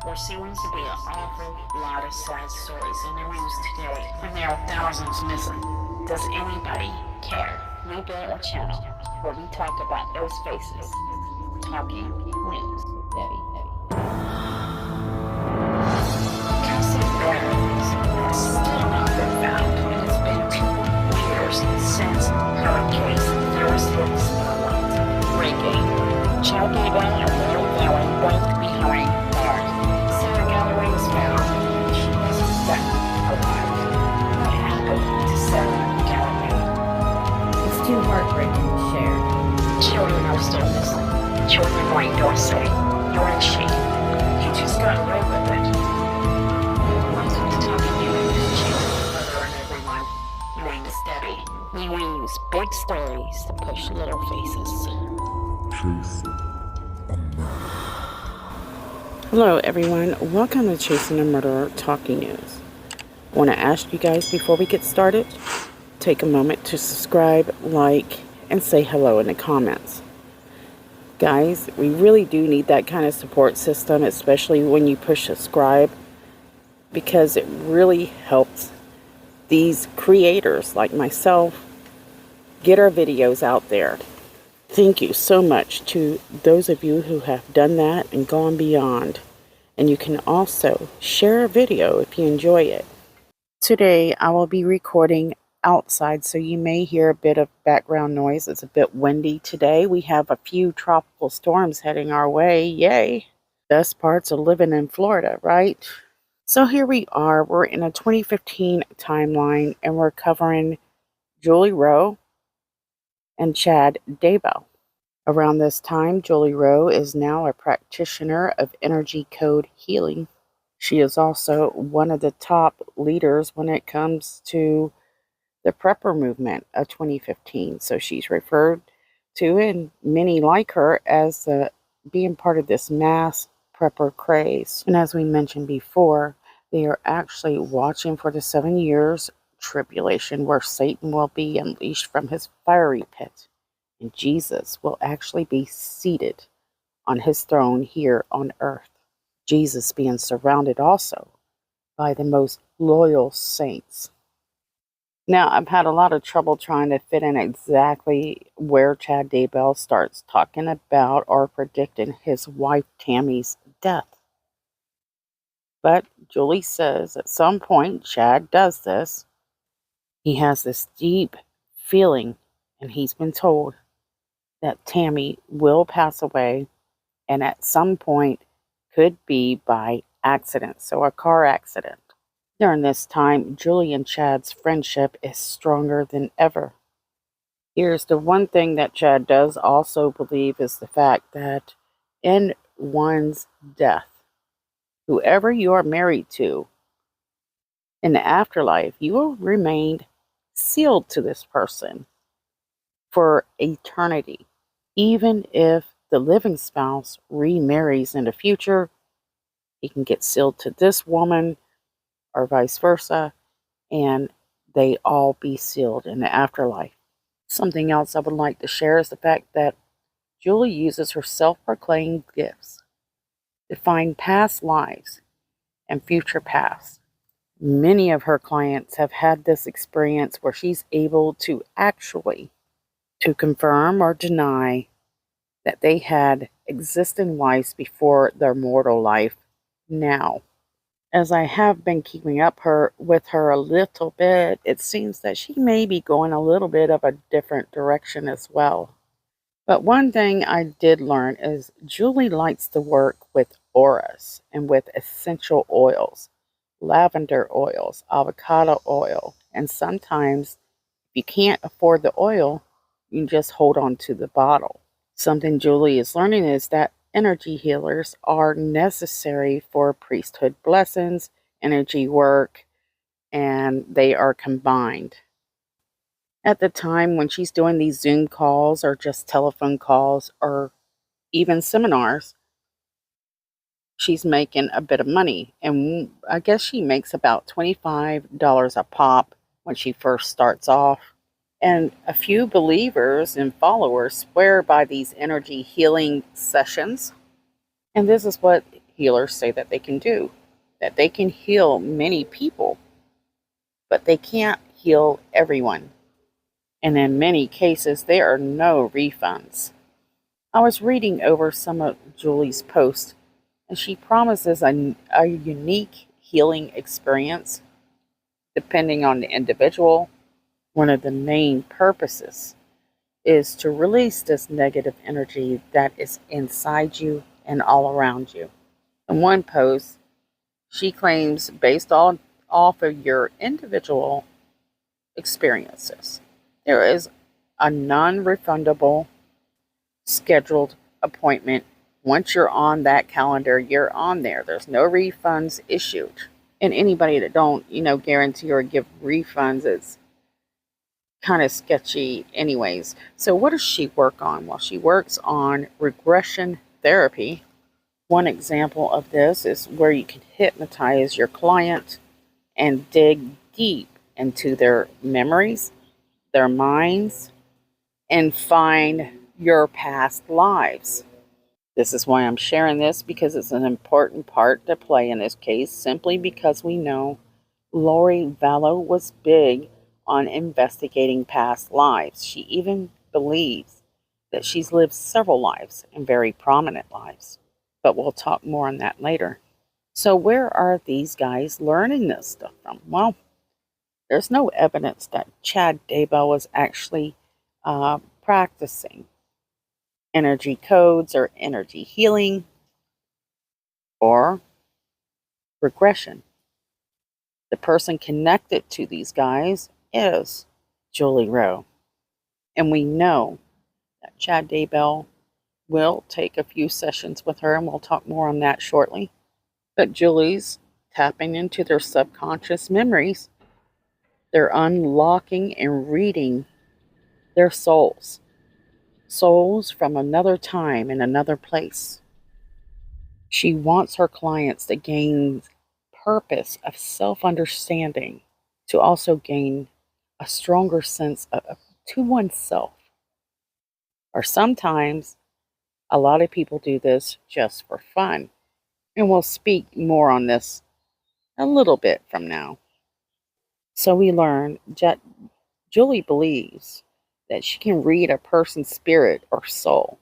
There seems to be an awful lot of sad stories in the news today, and there are thousands missing. Does anybody care? New Vallow channel, where we talk about those faces. Talking news with Debbie. Cassie Barnes has still not been found, and it's been 2 years since her case first hit the spotlight. Breaking. Chad Daybell and Vallow both behind bars. Sarah Galloway was found. She wasn't found alive. What happened to Sarah Galloway? It's too heartbreaking to share. Children are still missing. Children like Dorsey. You're in shame. You just got away with it. Welcome to Talking News. Hello everyone. My name is Debbie. We use big stories to push little faces. Hello everyone, welcome to Chasing a Murderer Talking News. I want to ask you guys before we get started, take a moment to subscribe, like, and say hello in the comments. Guys, we really do need that kind of support system, especially when you push subscribe, because it really helps these creators like myself get our videos out there. Thank you so much to those of you who have done that and gone beyond. And you can also share a video if you enjoy it. Today I will be recording outside, so you may hear a bit of background noise. It's a bit windy today. We have a few tropical storms heading our way. Yay! Best parts of living in Florida, right? So here we are. We're in a 2015 timeline and we're covering Julie Rowe and Chad Daybell. Around this time, Julie Rowe is now a practitioner of energy code healing. She is also one of the top leaders when it comes to the prepper movement of 2015. So she's referred to, and many like her, as being part of this mass prepper craze. And as we mentioned before, they are actually watching for the 7 years tribulation where Satan will be unleashed from his fiery pit, and Jesus will actually be seated on his throne here on earth. Jesus being surrounded also by the most loyal saints. Now, I've had a lot of trouble trying to fit in exactly where Chad Daybell starts talking about or predicting his wife Tammy's death. But Julie says at some point Chad does this. He has this deep feeling, and he's been told that Tammy will pass away, and at some point could be by accident, so a car accident. During this time, Julie and Chad's friendship is stronger than ever. Here's the one thing that Chad does also believe is the fact that in one's death, whoever you are married to, in the afterlife, you will remain sealed to this person for eternity. Even if the living spouse remarries in the future, he can get sealed to this woman or vice versa, and they all be sealed in the afterlife. Something else I would like to share is the fact that Julie uses her self-proclaimed gifts to find past lives and future paths. Many of her clients have had this experience where she's able to actually to confirm or deny that they had existing lives before their mortal life now. As I have been keeping up with her a little bit, it seems that she may be going a little bit of a different direction as well. But one thing I did learn is Julie likes to work with auras and with essential oils, lavender oils, avocado oil, and sometimes if you can't afford the oil, you can just hold on to the bottle. Something Julie is learning is that energy healers are necessary for priesthood blessings, energy work, and they are combined. At the time when she's doing these Zoom calls or just telephone calls or even seminars, she's making a bit of money. And I guess she makes about $25 a pop when she first starts off. And a few believers and followers swear by these energy healing sessions. And this is what healers say that they can do, that they can heal many people, but they can't heal everyone. And in many cases, there are no refunds. I was reading over some of Julie's posts, and she promises a unique healing experience depending on the individual. One of the main purposes is to release this negative energy that is inside you and all around you. In one post, she claims, based off of your individual experiences, there is a non-refundable scheduled appointment. Once you're on that calendar, you're on there. There's no refunds issued. And anybody that don't, guarantee or give refunds, it's kind of sketchy anyways. So what does she work on? Well, she works on regression therapy. One example of this is where you can hypnotize your client and dig deep into their memories, their minds, and find your past lives. This is why I'm sharing this, because it's an important part to play in this case, simply because we know Lori Vallow was big on investigating past lives. She even believes that she's lived several lives and very prominent lives. But we'll talk more on that later. So where are these guys learning this stuff from? Well, there's no evidence that Chad Daybell was actually practicing energy codes or energy healing or regression. The person connected to these guys is Julie Rowe. And we know that Chad Daybell will take a few sessions with her, and we'll talk more on that shortly. But Julie's tapping into their subconscious memories. They're unlocking and reading their souls. Souls from another time and another place. She wants her clients to gain purpose of self-understanding, to also gain a stronger sense to oneself. Or sometimes, a lot of people do this just for fun. And we'll speak more on this a little bit from now. So we learn that Julie believes that she can read a person's spirit or soul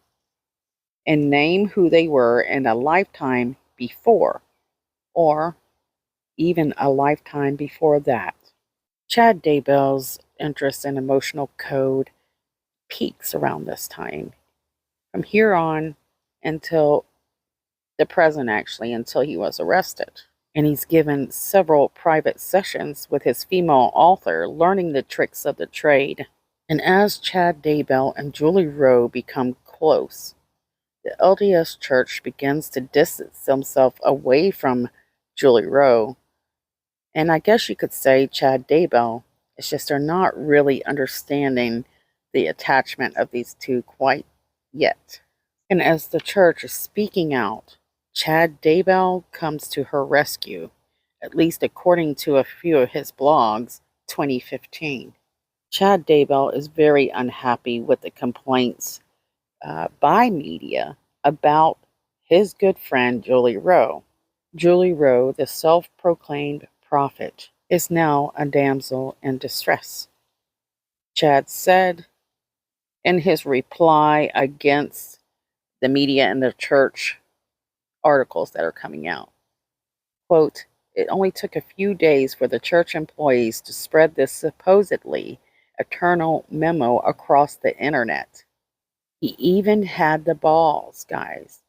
and name who they were in a lifetime before, or even a lifetime before that. Chad Daybell's interest in emotional code peaks around this time. From here on until the present, actually, until he was arrested. And he's given several private sessions with his female author, learning the tricks of the trade. And as Chad Daybell and Julie Rowe become close, the LDS Church begins to distance themselves away from Julie Rowe. And I guess you could say Chad Daybell. It's just they're not really understanding the attachment of these two quite yet. And as the church is speaking out, Chad Daybell comes to her rescue, at least according to a few of his blogs, 2015. Chad Daybell is very unhappy with the complaints by media about his good friend Julie Rowe. Julie Rowe, the self-proclaimed prophet, is now a damsel in distress. Chad said in his reply against the media and the church articles that are coming out, quote, "It only took a few days for the church employees to spread this supposedly eternal memo across the internet. He even had the balls, guys,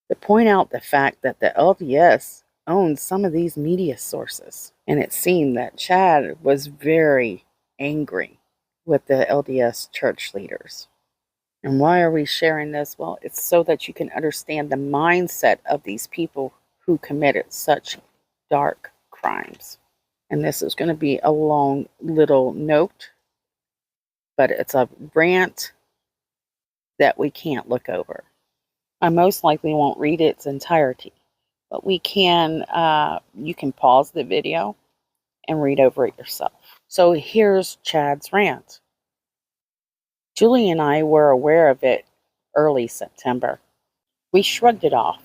to point out the fact that the LDS owns some of these media sources." And it seemed that Chad was very angry with the LDS church leaders. And why are we sharing this? Well, it's so that you can understand the mindset of these people who committed such dark crimes. And this is going to be a long little note, but it's a rant that we can't look over. I most likely won't read its entirety, but you can pause the video and read over it yourself. So here's Chad's rant. Julie and I were aware of it early September. We shrugged it off.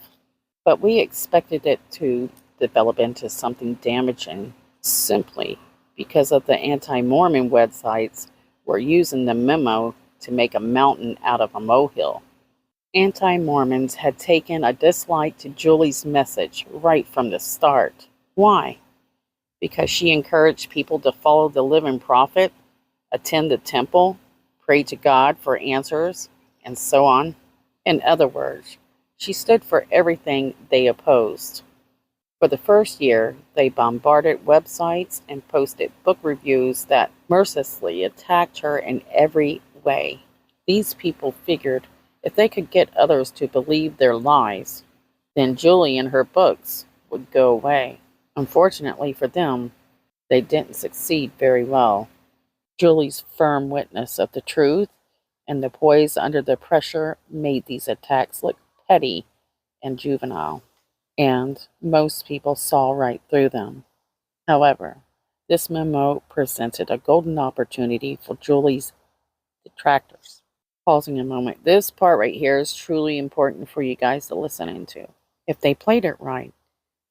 but we expected it to develop into something damaging simply because of the anti-Mormon websites were using the memo to make a mountain out of a molehill. Anti-Mormons had taken a dislike to Julie's message right from the start. Why? Because she encouraged people to follow the living prophet, attend the temple, pray to God for answers, and so on. In other words, she stood for everything they opposed. For the first year, they bombarded websites and posted book reviews that mercilessly attacked her in every way. These people figured if they could get others to believe their lies, then Julie and her books would go away. Unfortunately for them, they didn't succeed very well. Julie's firm witness of the truth and the poise under the pressure made these attacks look petty and juvenile, and most people saw right through them. However, this memo presented a golden opportunity for Julie's detractors. Pausing a moment, this part right here is truly important for you guys to listen into. If they played it right,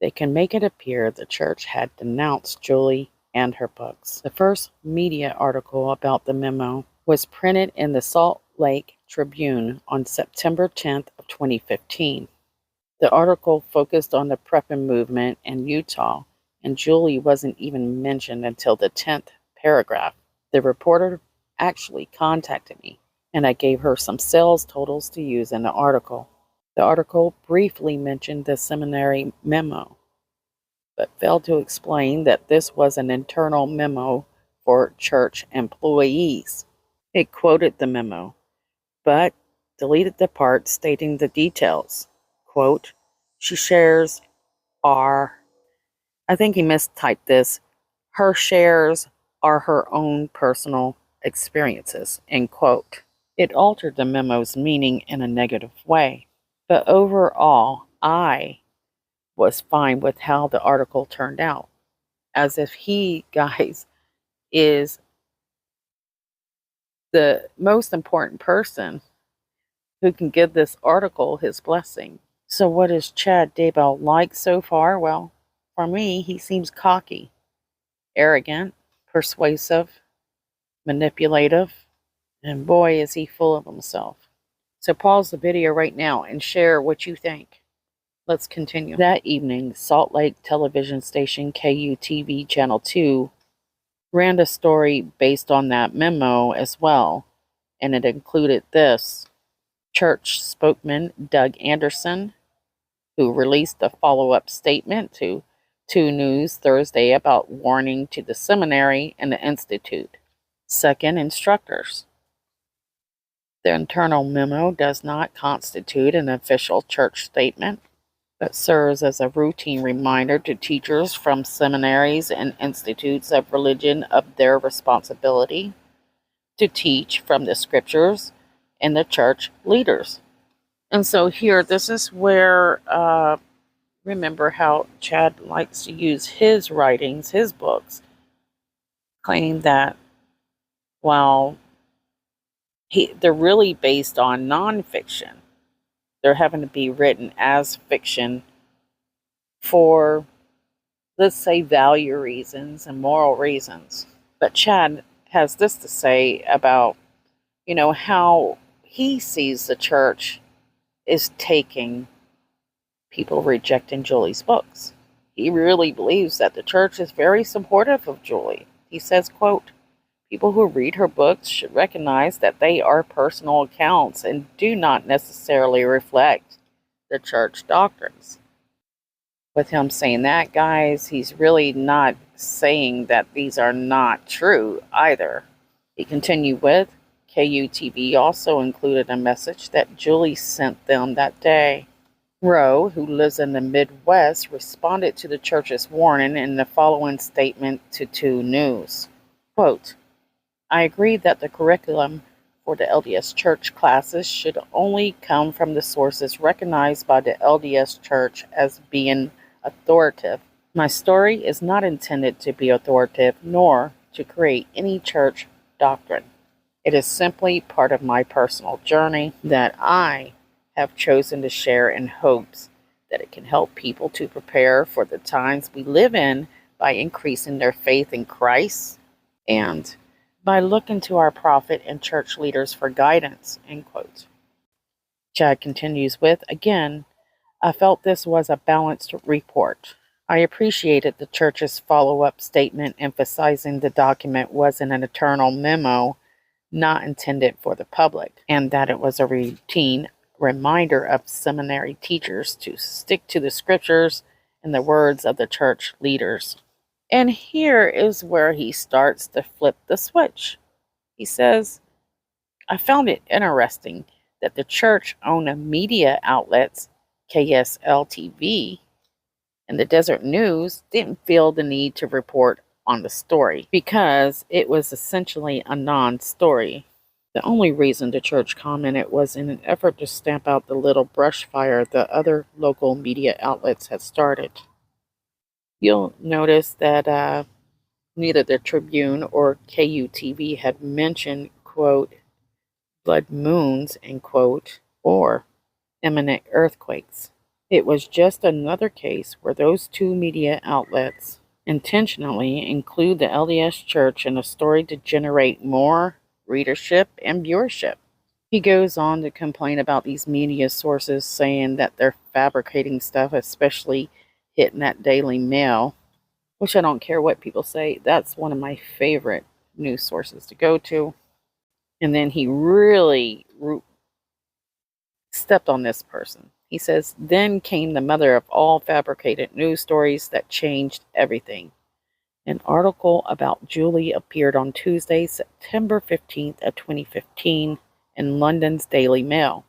they can make it appear the church had denounced Julie and her books. The first media article about the memo was printed in the Salt Lake Tribune on September 10th of 2015. The article focused on the prepping movement in Utah, and Julie wasn't even mentioned until the 10th paragraph. The reporter actually contacted me, and I gave her some sales totals to use in the article. The article briefly mentioned the seminary memo, but failed to explain that this was an internal memo for church employees. It quoted the memo, but deleted the part stating the details. Quote, she shares are, I think he mistyped this, her shares are her own personal experiences, end quote. It altered the memo's meaning in a negative way. But overall, I was fine with how the article turned out. As if he, guys, is the most important person who can give this article his blessing. So what is Chad Daybell like so far? Well, for me, he seems cocky, arrogant, persuasive, manipulative, and boy, is he full of himself. So pause the video right now and share what you think. Let's continue. That evening, Salt Lake television station KUTV Channel 2 ran a story based on that memo as well, and it included this. Church spokesman Doug Anderson, who released a follow-up statement to 2 News Thursday about warning to the seminary and the institute. Second, instructors. The internal memo does not constitute an official church statement, but serves as a routine reminder to teachers from seminaries and institutes of religion of their responsibility to teach from the scriptures and the church leaders. And so here, this is where, remember how Chad likes to use his writings, his books, claim that while they're really based on nonfiction, they're having to be written as fiction for, let's say, value reasons and moral reasons. But Chad has this to say about, how he sees the church is taking people rejecting Julie's books. He really believes that the church is very supportive of Julie. He says, quote, people who read her books should recognize that they are personal accounts and do not necessarily reflect the church doctrines. With him saying that, guys, he's really not saying that these are not true either. He continued with, KUTV also included a message that Julie sent them that day. Rowe, who lives in the Midwest, responded to the church's warning in the following statement to 2 News. Quote, I agree that the curriculum for the LDS Church classes should only come from the sources recognized by the LDS Church as being authoritative. My story is not intended to be authoritative nor to create any church doctrine. It is simply part of my personal journey that I have chosen to share in hopes that it can help people to prepare for the times we live in by increasing their faith in Christ and by looking to our prophet and church leaders for guidance, end quote. Chad continues with, again, I felt this was a balanced report. I appreciated the church's follow-up statement emphasizing the document wasn't an eternal memo not intended for the public, and that it was a routine reminder of seminary teachers to stick to the scriptures and the words of the church leaders. And here is where he starts to flip the switch. He says, I found it interesting that the church-owned media outlets, KSL TV, and the Desert News didn't feel the need to report on the story because it was essentially a non-story. The only reason the church commented was in an effort to stamp out the little brush fire the other local media outlets had started. You'll notice that neither the Tribune or KUTV had mentioned, quote, blood moons, end quote, or imminent earthquakes. It was just another case where those two media outlets intentionally include the LDS Church in a story to generate more readership and viewership. He goes on to complain about these media sources saying that they're fabricating stuff, especially hitting that Daily Mail, which I don't care what people say. That's one of my favorite news sources to go to. And then he really stepped on this person. He says, then came the mother of all fabricated news stories that changed everything. An article about Julie appeared on Tuesday, September 15th of 2015 in London's Daily Mail.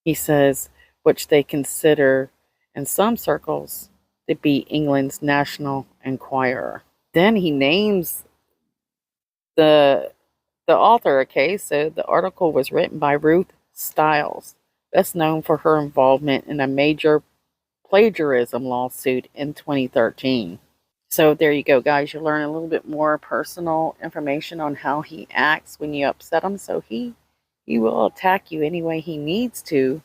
He says, which they consider in some circles to be England's National Enquirer. Then he names the author, okay? So the article was written by Ruth Stiles, best known for her involvement in a major plagiarism lawsuit in 2013. So there you go, guys. You learn a little bit more personal information on how he acts when you upset him. So he will attack you any way he needs to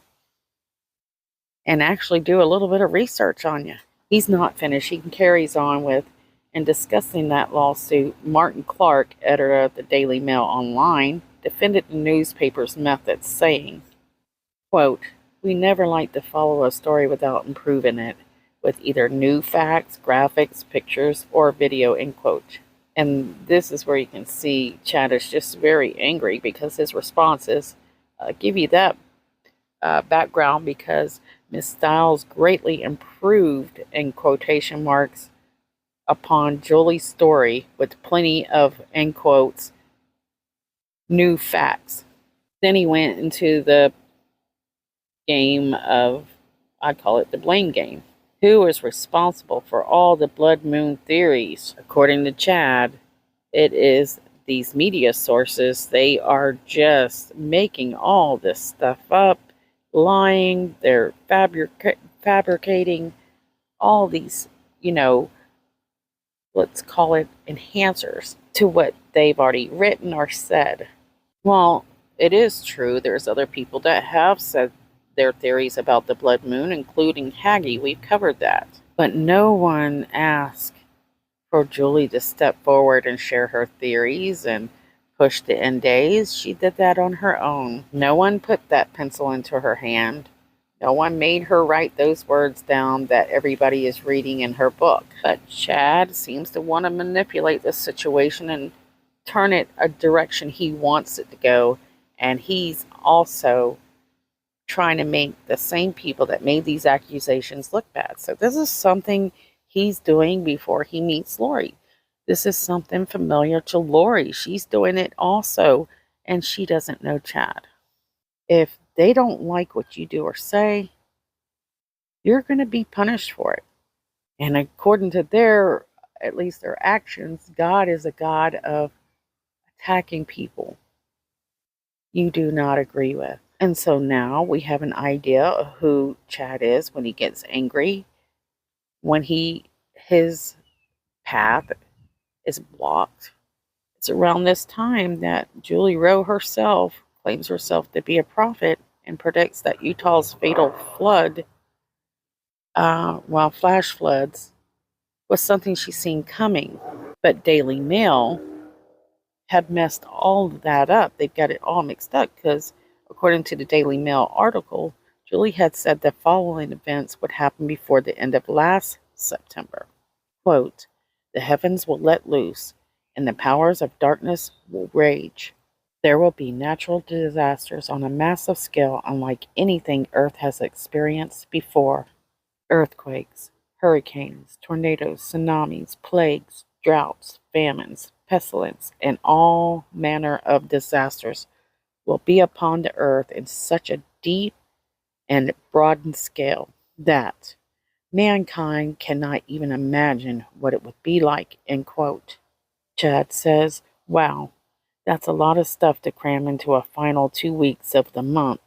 and actually do a little bit of research on you. He's not finished. He carries on with, in discussing that lawsuit, Martin Clark, editor of the Daily Mail Online, defended the newspaper's methods, saying, quote, we never like to follow a story without improving it with either new facts, graphics, pictures, or video, end quote. And this is where you can see Chad is just very angry because his responses give you that background because Ms. Stiles greatly improved, in quotation marks, upon Julie's story with plenty of, end quotes, new facts. Then he went into the game of, I call it the blame game. Who is responsible for all the blood moon theories? According to Chad, it is these media sources. They are just making all this stuff up, lying, they're fabricating all these, let's call it enhancers to what they've already written or said. Well, it is true. There's other people that have said their theories about the blood moon, including Hagee. We've covered that. But no one asked for Julie to step forward and share her theories and push the end days. She did that on her own. No one put that pencil into her hand. No one made her write those words down that everybody is reading in her book. But Chad seems to want to manipulate the situation and turn it a direction he wants it to go. And he's also trying to make the same people that made these accusations look bad. So this is something he's doing before he meets Lori. This is something familiar to Lori. She's doing it also, and she doesn't know Chad. If they don't like what you do or say, you're going to be punished for it. And according to at least their actions, God is a God of attacking people you do not agree with. And so now we have an idea of who Chad is when he gets angry, when his path is blocked. It's around this time that Julie Rowe herself claims herself to be a prophet and predicts that Utah's fatal flood while flash floods was something she's seen coming. But Daily Mail had messed all of that up. They've got it all mixed up because, according to the Daily Mail article, Julie had said the following events would happen before the end of last September. Quote, the heavens will let loose, and the powers of darkness will rage. There will be natural disasters on a massive scale unlike anything Earth has experienced before. Earthquakes, hurricanes, tornadoes, tsunamis, plagues, droughts, famines, pestilence, and all manner of disasters will be upon the earth in such a deep and broadened scale that mankind cannot even imagine what it would be like, end quote. Chad says, wow, that's a lot of stuff to cram into a final 2 weeks of the month.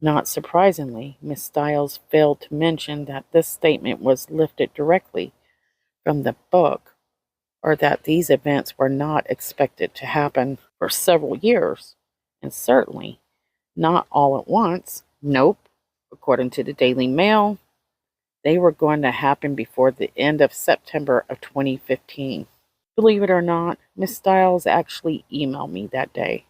Not surprisingly, Miss Stiles failed to mention that this statement was lifted directly from the book, or that these events were not expected to happen for several years, and certainly not all at once. Nope. According to the Daily Mail, they were going to happen before the end of September of 2015. Believe it or not, Miss Stiles actually emailed me that day,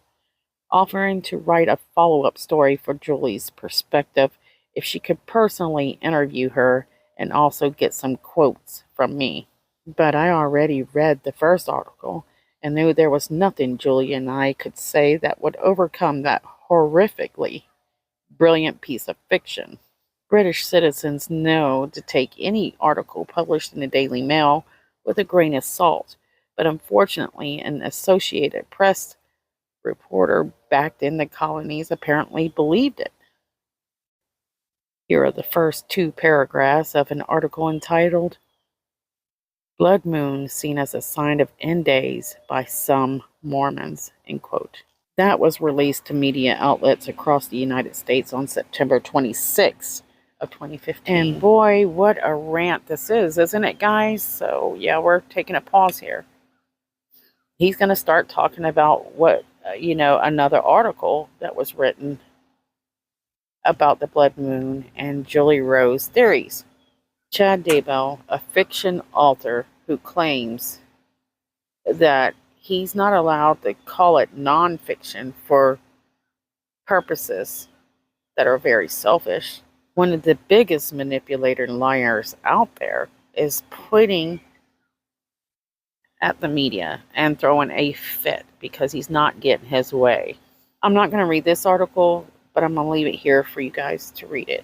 offering to write a follow-up story for Julie's perspective if she could personally interview her and also get some quotes from me. But I already read the first article and knew there was nothing Julie and I could say that would overcome that horrifically brilliant piece of fiction. British citizens know to take any article published in the Daily Mail with a grain of salt, but unfortunately an Associated Press reporter back in the colonies apparently believed it. Here are the first 2 paragraphs of an article entitled, Blood Moon Seen as a Sign of End Days by Some Mormons, end quote. That was released to media outlets across the United States on September 26th of 2015. And boy, what a rant this is, isn't it, guys? So yeah, we're taking a pause here. He's going to start talking about what, another article that was written about the blood moon and Julie Rowe's theories. Chad Daybell, a fiction author who claims that he's not allowed to call it nonfiction for purposes that are very selfish. One of the biggest manipulator liars out there is pointing at the media and throwing a fit because he's not getting his way. I'm not going to read this article, but I'm going to leave it here for you guys to read it.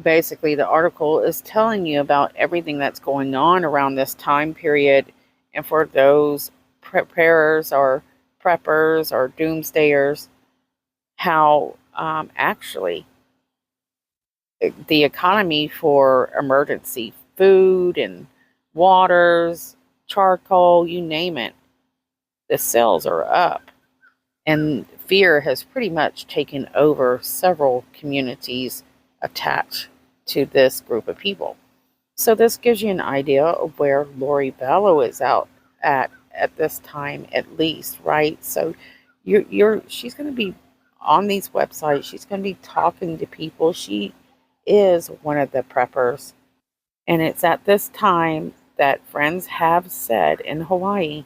Basically, the article is telling you about everything that's going on around this time period, and for those preparers or preppers or doomsdayers, how actually the economy for emergency food and waters, charcoal, you name it, the sales are up. And fear has pretty much taken over several communities attached to this group of people. So this gives you an idea of where Lori Vallow is out at this time, at least, right? So she's going to be on these websites. She's going to be talking to people. She is one of the preppers. And it's at this time that friends have said in Hawaii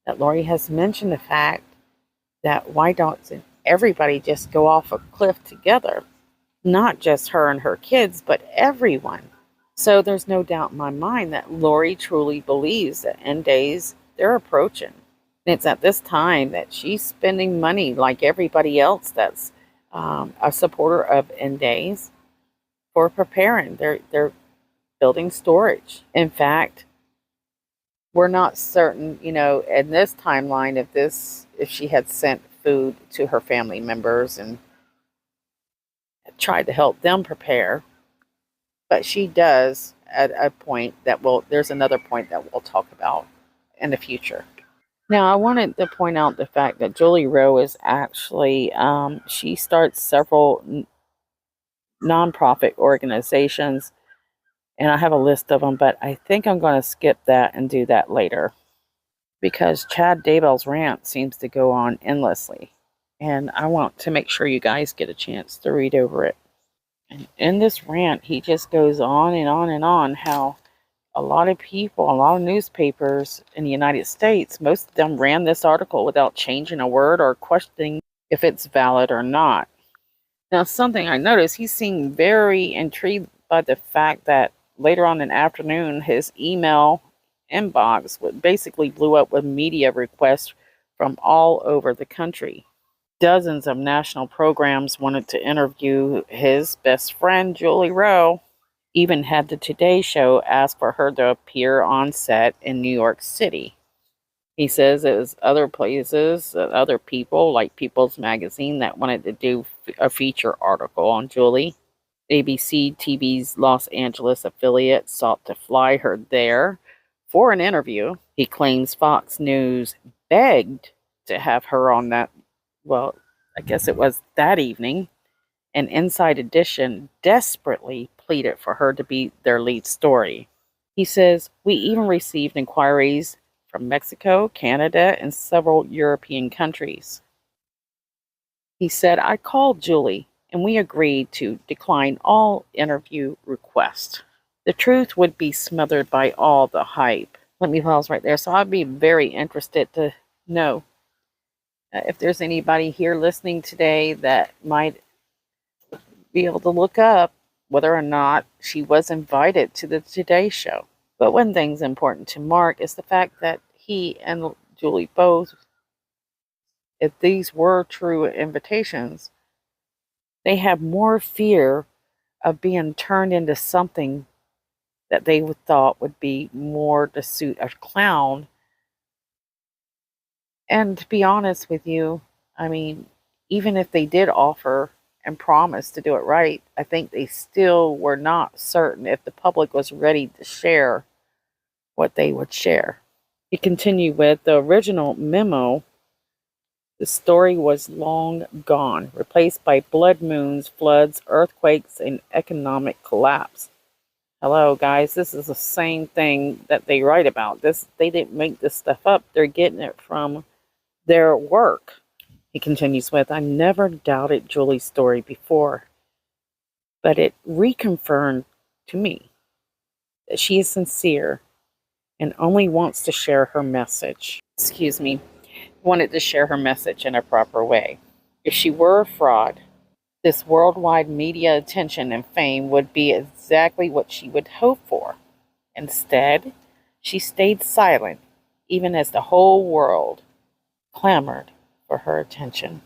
that Lori has mentioned the fact that why don't everybody just go off a cliff together? Not just her and her kids, but everyone. So there's no doubt in my mind that Lori truly believes that end days, they're approaching. And it's at this time that she's spending money like everybody else that's a supporter of end days for preparing. They're building storage. In fact, we're not certain, in this timeline, if she had sent food to her family members and tried to help them prepare. But she does at a point there's another point that we'll talk about in the future. Now, I wanted to point out the fact that Julie Rowe is actually, she starts several nonprofit organizations, and I have a list of them, but I think I'm going to skip that and do that later because Chad Daybell's rant seems to go on endlessly, and I want to make sure you guys get a chance to read over it. And in this rant, he just goes on and on and on how a lot of people, a lot of newspapers in the United States, most of them ran this article without changing a word or questioning if it's valid or not. Now, something I noticed, he seemed very intrigued by the fact that later on in the afternoon, his email inbox basically blew up with media requests from all over the country. Dozens of national programs wanted to interview his best friend, Julie Rowe. Even had the Today Show ask for her to appear on set in New York City. He says it was other places, other people like People's Magazine that wanted to do a feature article on Julie. ABC TV's Los Angeles affiliate sought to fly her there for an interview. He claims Fox News begged to have her on that, well, I guess it was that evening, and Inside Edition desperately pleaded for her to be their lead story. He says, we even received inquiries from Mexico, Canada, and several European countries. He said, I called Julie and we agreed to decline all interview requests. The truth would be smothered by all the hype. Let me pause right there. So I'd be very interested to know if there's anybody here listening today that might be able to look up whether or not she was invited to the Today Show. But one thing's important to mark is the fact that he and Julie both, if these were true invitations, they have more fear of being turned into something that they thought would be more to suit a clown. And to be honest with you, I mean, even if they did offer and promise to do it right, I think they still were not certain if the public was ready to share what they would share. He continued with the original memo. The story was long gone, replaced by blood moons, floods, earthquakes, and economic collapse. Hello, guys. This is the same thing that they write about. They didn't make this stuff up. They're getting it from their work. He continues with, I never doubted Julie's story before, but it reconfirmed to me that she is sincere and only wants to share her message. Wanted to share her message in a proper way. If she were a fraud, this worldwide media attention and fame would be exactly what she would hope for. Instead, she stayed silent, even as the whole world clamored for her attention.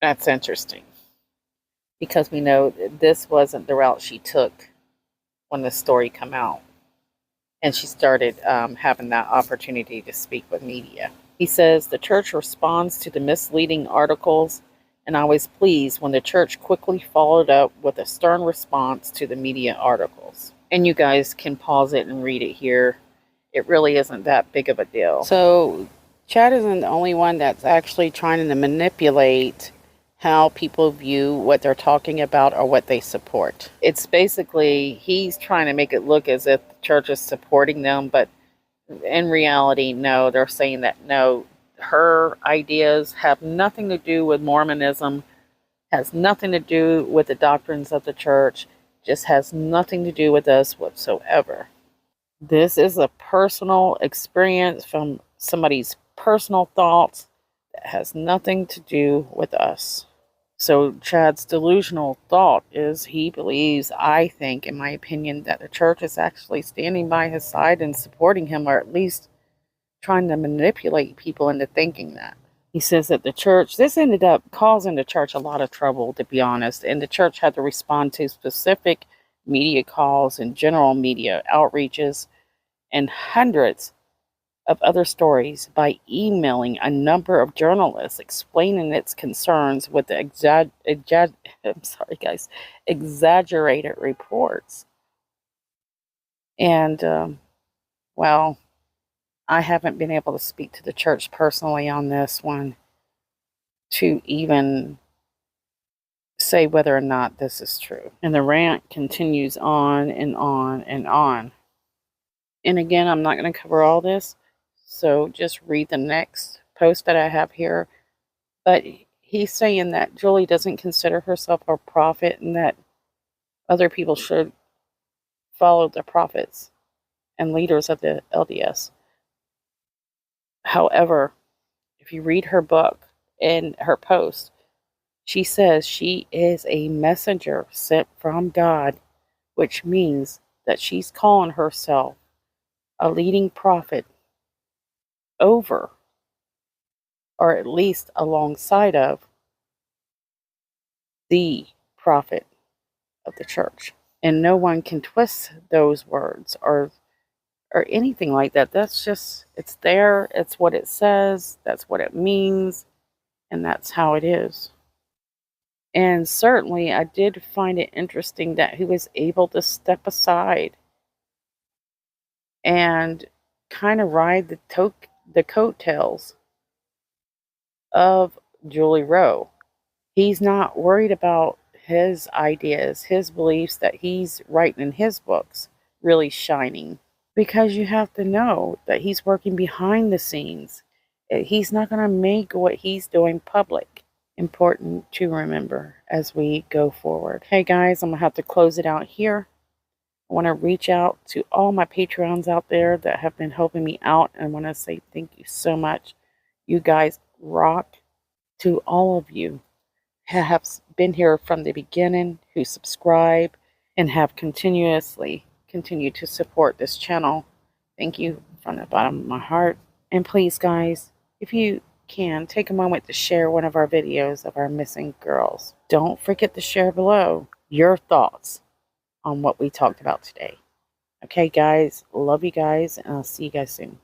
That's interesting, because we know that this wasn't the route she took when the story came out, and she started having that opportunity to speak with media. He says the church responds to the misleading articles, and I was pleased when the church quickly followed up with a stern response to the media articles. And you guys can pause it and read it here. It really isn't that big of a deal. So Chad isn't the only one that's actually trying to manipulate how people view what they're talking about or what they support. It's basically, he's trying to make it look as if the church is supporting them, but in reality, no, they're saying that no, her ideas have nothing to do with Mormonism, has nothing to do with the doctrines of the church, just has nothing to do with us whatsoever. This is a personal experience from somebody's personal thoughts that has nothing to do with us. So Chad's delusional thought is he believes, I think, in my opinion, that the church is actually standing by his side and supporting him, or at least trying to manipulate people into thinking that. He says that the church, this ended up causing the church a lot of trouble, to be honest, and the church had to respond to specific media calls and general media outreaches and hundreds of other stories by emailing a number of journalists explaining its concerns with the exaggerated reports. And, well, I haven't been able to speak to the church personally on this one to even say whether or not this is true. And the rant continues on and on and on. And again, I'm not going to cover all this, so just read the next post that I have here. But he's saying that Julie doesn't consider herself a prophet and that other people should follow the prophets and leaders of the LDS. However, if you read her book and her post, she says she is a messenger sent from God, which means that she's calling herself a leading prophet over, or at least alongside of, the prophet of the church. And no one can twist those words or anything like that. That's just, it's there, it's what it says, that's what it means, and that's how it is. And certainly I did find it interesting that he was able to step aside and kind of ride the coattails of Julie Rowe. He's not worried about his ideas, his beliefs that he's writing in his books really shining. Because you have to know that he's working behind the scenes. He's not going to make what he's doing public. Important to remember as we go forward. Hey guys, I'm going to have to close it out here. I want to reach out to all my Patreons out there that have been helping me out, and I want to say thank you so much. You guys rock. To all of you who have been here from the beginning, who subscribe, and have continued to support this channel. Thank you from the bottom of my heart. And please, guys, if you can, take a moment to share one of our videos of our missing girls. Don't forget to share below your thoughts on what we talked about today. Okay, guys, love you guys, and I'll see you guys soon.